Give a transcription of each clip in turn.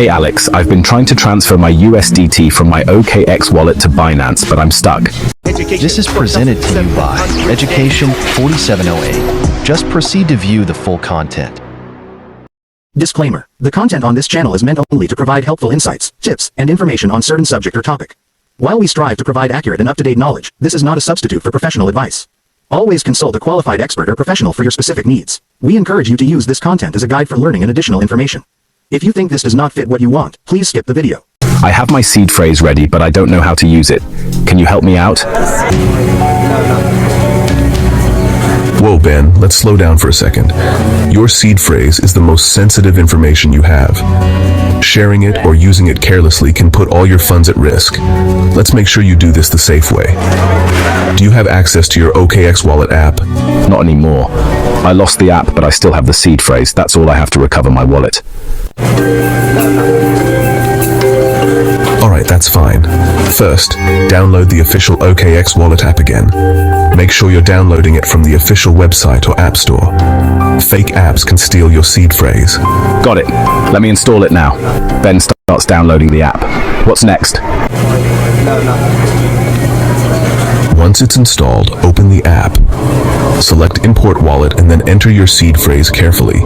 Hey Alex, I've been trying to transfer my USDT from my OKX wallet to Binance, but I'm stuck. This is presented to you by Education 4708. Just proceed to view the full content. Disclaimer. The content on this channel is meant only to provide helpful insights, tips, and information on certain subject or topic. While we strive to provide accurate and up-to-date knowledge, this is not a substitute for professional advice. Always consult a qualified expert or professional for your specific needs. We encourage you to use this content as a guide for learning and additional information. If you think this does not fit what you want, please skip the video. I have my seed phrase ready, but I don't know how to use it. Can you help me out? Whoa, Ben, let's slow down for a second. Your seed phrase is the most sensitive information you have. Sharing it or using it carelessly can put all your funds at risk. Let's make sure you do this the safe way. Do you have access to your OKX Wallet app? Not anymore. I lost the app, but I still have the seed phrase. That's all I have to recover my wallet. Alright, that's fine. First, download the official OKX Wallet app again. Make sure you're downloading it from the official website or app store. Fake apps can steal your seed phrase. Got it. Let me install it now. Ben starts downloading the app. What's next? Once it's installed, open the app. Select Import Wallet and then enter your seed phrase carefully.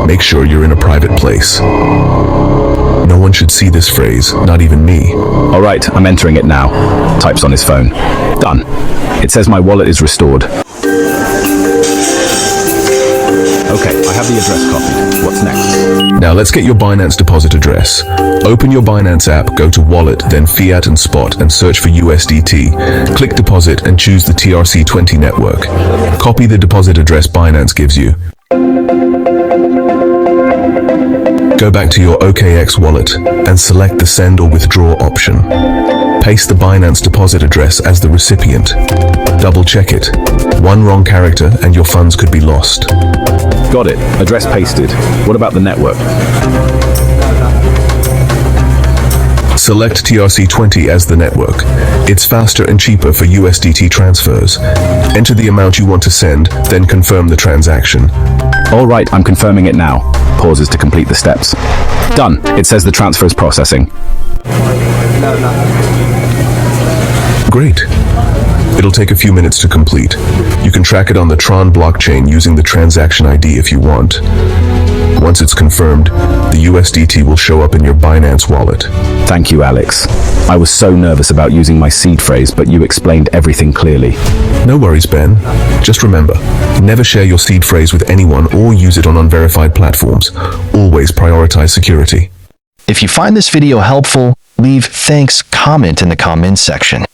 Make sure you're in a private place. No one should see this phrase, not even me. All right, I'm entering it now. Types on his phone. Done. It says my wallet is restored. Okay, I have the address copied. What's next? Now let's get your Binance deposit address. Open your Binance app, go to Wallet, then Fiat and Spot, and search for USDT. Click Deposit and choose the TRC20 network. Copy the deposit address Binance gives you. Go back to your OKX wallet and select the Send or Withdraw option. Paste the Binance deposit address as the recipient. Double check it. One wrong character and your funds could be lost. Got it. Address pasted. What about the network? Select TRC20 as the network. It's faster and cheaper for USDT transfers. Enter the amount you want to send, then confirm the transaction. All right, I'm confirming it now. Pauses to complete the steps. Done. It says the transfer is processing. Great. It'll take a few minutes to complete. You can track it on the Tron blockchain using the transaction ID if you want. Once it's confirmed, the USDT will show up in your Binance wallet. Thank you, Alex. I was so nervous about using my seed phrase, but you explained everything clearly. No worries, Ben. Just remember, never share your seed phrase with anyone or use it on unverified platforms. Always prioritize security. If you find this video helpful, leave thanks comment in the comments section.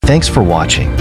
Thanks for watching.